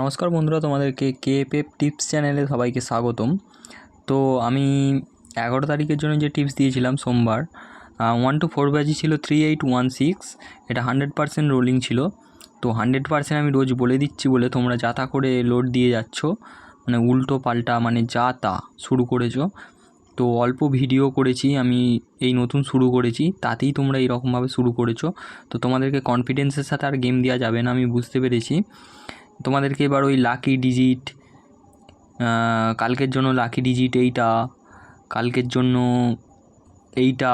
নমস্কার বন্ধুরা, তোমাদেরকে কেএফএফ টিপস চ্যানেলে সবাইকে স্বাগতম। তো আমি 11 তারিখের জন্য যে টিপস দিয়েছিলাম সোমবার 1 to 4 বাজি ছিল 3816, এটা 100% রোলিং ছিল। তো 100% আমি রোজ বলে দিচ্ছি বলে তোমরা যা তা করে লোড দিয়ে যাচ্ছ, মানে উল্টো পাল্টা, মানে যা তা শুরু করেছো। তো অল্প ভিডিও করেছি আমি, এই নতুন শুরু করেছি, তাতেই তোমরা এইরকমভাবে শুরু করেছো। তো তোমাদেরকে কনফিডেন্সের সাথে আর গেম দেওয়া যাবে না, আমি বুঝতে পেরেছি। তোমাদেরকে এবার ওই লাকি ডিজিট, কালকের জন্য লাকি ডিজিট এইটা, কালকের জন্য এইটা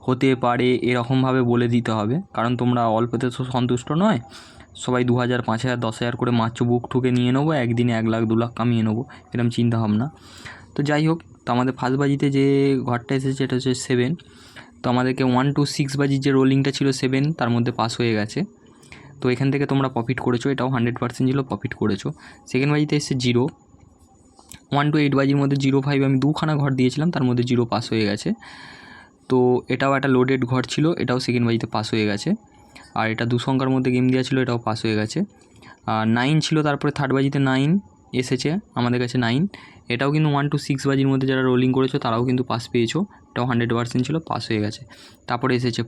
হতে পারে এরকমভাবে বলে দিতে হবে, কারণ তোমরা অল্পতে তো সন্তুষ্ট নয়। সবাই 2000, 5000, 10,000 করে মারছো, বুক ঠুকে নিয়ে নেবো, একদিনে 1 লাখ 2 লাখ কামিয়ে নেবো, এরকম চিন্তাভাবনা। তো যাই হোক, তো আমাদের ফার্স্ট বাজিতে যে ঘরটা এসেছে এটা হচ্ছে 7। তো আমাদেরকে 1 to 6 বাজির যে রোলিংটা ছিল 7, তার মধ্যে পাস হয়ে গেছে। তো এখান থেকে তোমরা প্রফিট করেছো, এটাও 100% ছিল, প্রফিট করেছো। সেকেন্ড বাজিতে এসছে 0, 1 to 8 বাজির মধ্যে 0.5, আমি 2খানা ঘর দিয়েছিলাম, তার মধ্যে 0 পাস হয়ে গেছে। তো এটাও একটা লোডেড ঘর ছিল, এটাও সেকেন্ড বাজিতে পাস হয়ে গেছে। আর এটা 2 সংখ্যার মধ্যে গেম দেওয়া ছিল, এটাও পাস হয়ে গেছে। আর 9 ছিল, তারপরে থার্ড বাজিতে 9 এসেছে আমাদের কাছে 9, এটাও কিন্তু 1 to 6 বাজির মধ্যে যারা রোলিং করেছো তারাও কিন্তু পাস পেয়েছো, এটাও 100% ছিল, পাস হয়ে গেছে। তারপরে এসেছে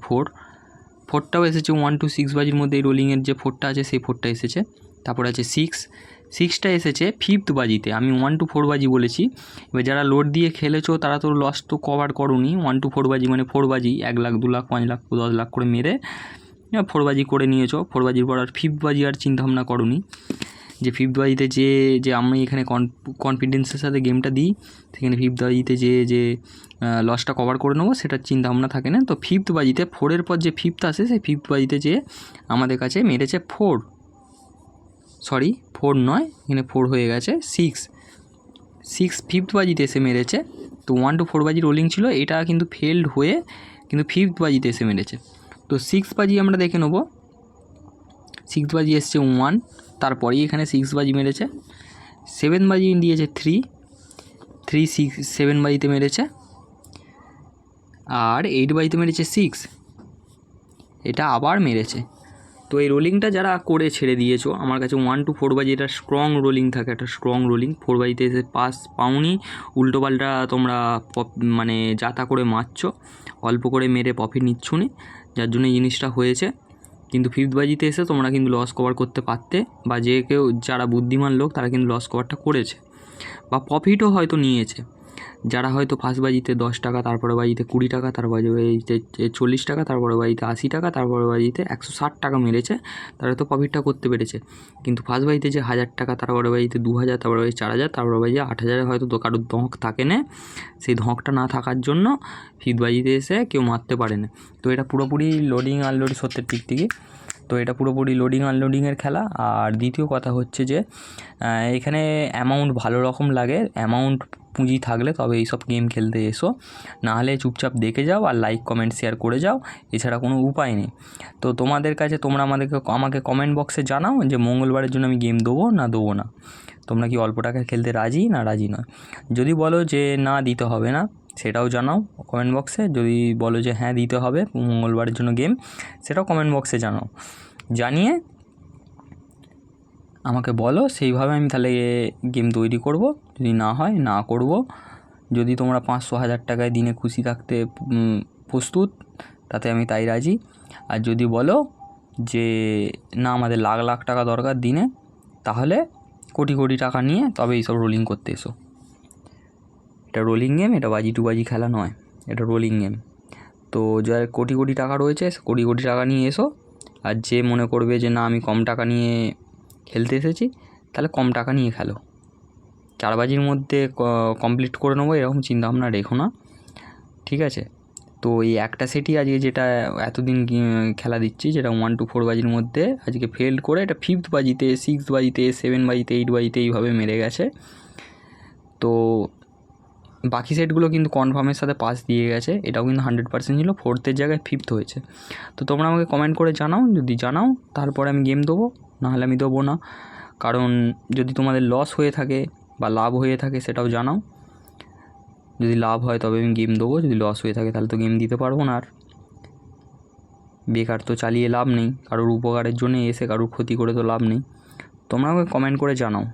4টাও এসেছে 1 to 6 বাজির মধ্যে, এই রোলিংয়ের যে 4টা আছে সেই 4টা এসেছে। তারপরে আছে 6টা এসেছে ফিফথ বাজিতে, আমি 1 to 4 বাজি বলেছি। এবার যারা লোড দিয়ে খেলেছো তারা তো লস তো কভার করোনি। 1 to 4 বাজি মানে 4 বাজি 1 লাখ 2 লাখ 5 লাখ 10 লাখ করে মেরে 4 বাজি করে নিয়েছো। 4 বাজির পর আর ফিফথ বাজি আর চিন্তাভাবনা করোনি যে ফিফথ বাজিতে যে আমি এখানে কনফিডেন্সের সাথে গেমটা দিই, সেখানে ফিফথ বাজিতে যে লসটা কভার করে নেবো সেটার চিন্তাভাবনা থাকে না। তো ফিফথ বাজিতে 4-এর পর যে ফিফথ আসে, সেই ফিফথ বাজিতে যে আমাদের কাছে মেরেছে 4 নয়, এখানে 4 হয়ে গেছে 6 ফিফথ বাজিতে এসে মেরেছে। তো 1 to 4 বাজি রোলিং ছিল, এটা কিন্তু ফেলড হয়ে কিন্তু ফিফথ বাজিতে এসে মেরেছে। তো 6 বাজি আমরা দেখে নেবো। 6 বাজি এসছে 1, তারপরেই এখানে 6 বাজি মেরেছে। 7 বাজি দিয়েছে 3 6 7 বাজিতে মেরেছে। আর 8 বাজিতে মেরেছে 6, এটা আবার মেরেছে। তো এই রোলিংটা যারা করে ছেড়ে দিয়েছো, আমার কাছে 1 to 4 বাজি এটা স্ট্রং রোলিং থাকে, একটা স্ট্রং রোলিং। 4 বাজিতে এসে পাস পাওনি, উল্টোপাল্টা তোমরা মানে যাতা করে মারছো, অল্প করে মেরে প্রফিট নিচ্ছ নি, যার জন্য এই জিনিসটা হয়েছে। কিন্তু ফিফথ বাজিতে এসে তোমরা কিন্তু লস কভার করতে পারতে, বা যে কেউ যারা বুদ্ধিমান লোক তারা কিন্তু লস কভারটা করেছে, বা প্রফিটও হয়তো নিয়েছে। যারা হয়তো ফার্স্ট বাজিতে 10 টাকা, তারপরে বাজিতে 20 টাকা, তারপর বাজিতে 40 টাকা, তারপরে বাজিতে 80 টাকা, তারপরে বাজিতে 160 টাকা মেরেছে, তারা তো প্রফিটটা করতে পেরেছে। কিন্তু ফার্স্ট বাজিতে যে 1000 টাকা, তারপরে বাজিতে 2000, তারপরে বাজিতে 4000, তারপরে বাজিতে 8000 হয়তো কারোর ধঁক থাকে না, সেই ধঁকটা না থাকার জন্য ফিফথ বাজিতে এসে কেউ মারতে পারে না। তো এটা পুরোপুরি লোডিং আনলোডিং সত্যের টিকটিকি। তো এটা পুরোপুরি লোডিং আনলোডিংয়ের খেলা। আর দ্বিতীয় কথা হচ্ছে যে এখানে অ্যামাউন্ট ভালো রকম লাগে, অ্যামাউন্ট পুঁজি থাকলে তবে এইসব গেম খেলতে এসো, নাহলে চুপচাপ দেখে যাও আর লাইক কমেন্ট শেয়ার করে যাও, এছাড়া কোনো উপায় নেই। তো তোমাদের কাছে তোমরা আমাকে কমেন্ট বক্সে জানাও যে মঙ্গলবারের জন্য আমি গেম দেবো না। তোমরা কি অল্প টাকা খেলতে রাজি না রাজি নয়? যদি বলো যে না দিতে হবে না, সেটাও জানাও কমেন্ট বক্সে। যদি বলো যে হ্যাঁ দিতে হবে মঙ্গলবারের জন্য গেম, সেটাও কমেন্ট বক্সে জানাও। জানিয়ে আমাকে বলো, সেইভাবে আমি তাহলে গেম তৈরি করব। যদি না হয় না করব। যদি তোমরা 500-1000 টাকায় দিনে খুশি থাকতে প্রস্তুত, তাতে আমি তাই রাজি। আর যদি বলো যে না আমাদের লাখ লাখ টাকা দরকার দিনে, তাহলে কোটি কোটি টাকা নিয়ে তবে এইসব রোলিং করতে এসো। এটা রোলিং গেম, এটা বাজি টু বাজি খেলা নয়, এটা রোলিং গেম। তো যার কোটি কোটি টাকা রয়েছে, কোটি কোটি টাকা নিয়ে এসো। আর যে মনে করবে যে না আমি কম টাকা নিয়ে খেলতে এসেছি, তাহলে কম টাকা নিয়ে খেলো। 4 বাজির মধ্যে কমপ্লিট করে নেবো এরকম চিন্তাভাবনা রেখো না, ঠিক আছে? তো এই একটা সেটই আজকে যেটা এতদিন খেলা দিচ্ছি, যেটা 1 to 4 বাজির মধ্যে আজকে ফেল করে, এটা ফিফথ বাজিতে 6 বাজিতে 7 বাজিতে 8 বাজিতে এইভাবে মেরে গেছে। তো বাকি সেটগুলো কিন্তু কনফার্মের সাথে পাস দিয়ে গেছে, এটাও কিন্তু 100% ছিল, 4th জায়গায় 5th হয়েছে। তো তোমরা আমাকে কমেন্ট করে জানাও, যদি জানাও তারপরে আমি গেম দেবো, নাহলে আমি দেবো না। কারণ যদি তোমাদের লস হয়ে থাকে বা লাভ হয়ে থাকে সেটাও জানাও। যদি লাভ হয় তবে আমি গেম দেবো, যদি লস হয়ে থাকে তাহলে তো গেম দিতে পারবো না। আর বেকার তো চালিয়ে লাভ নেই, কারোর উপকারের জন্য এসে কারোর ক্ষতি করে তো লাভ নেই। তোমরা আমাকে কমেন্ট করে জানাও।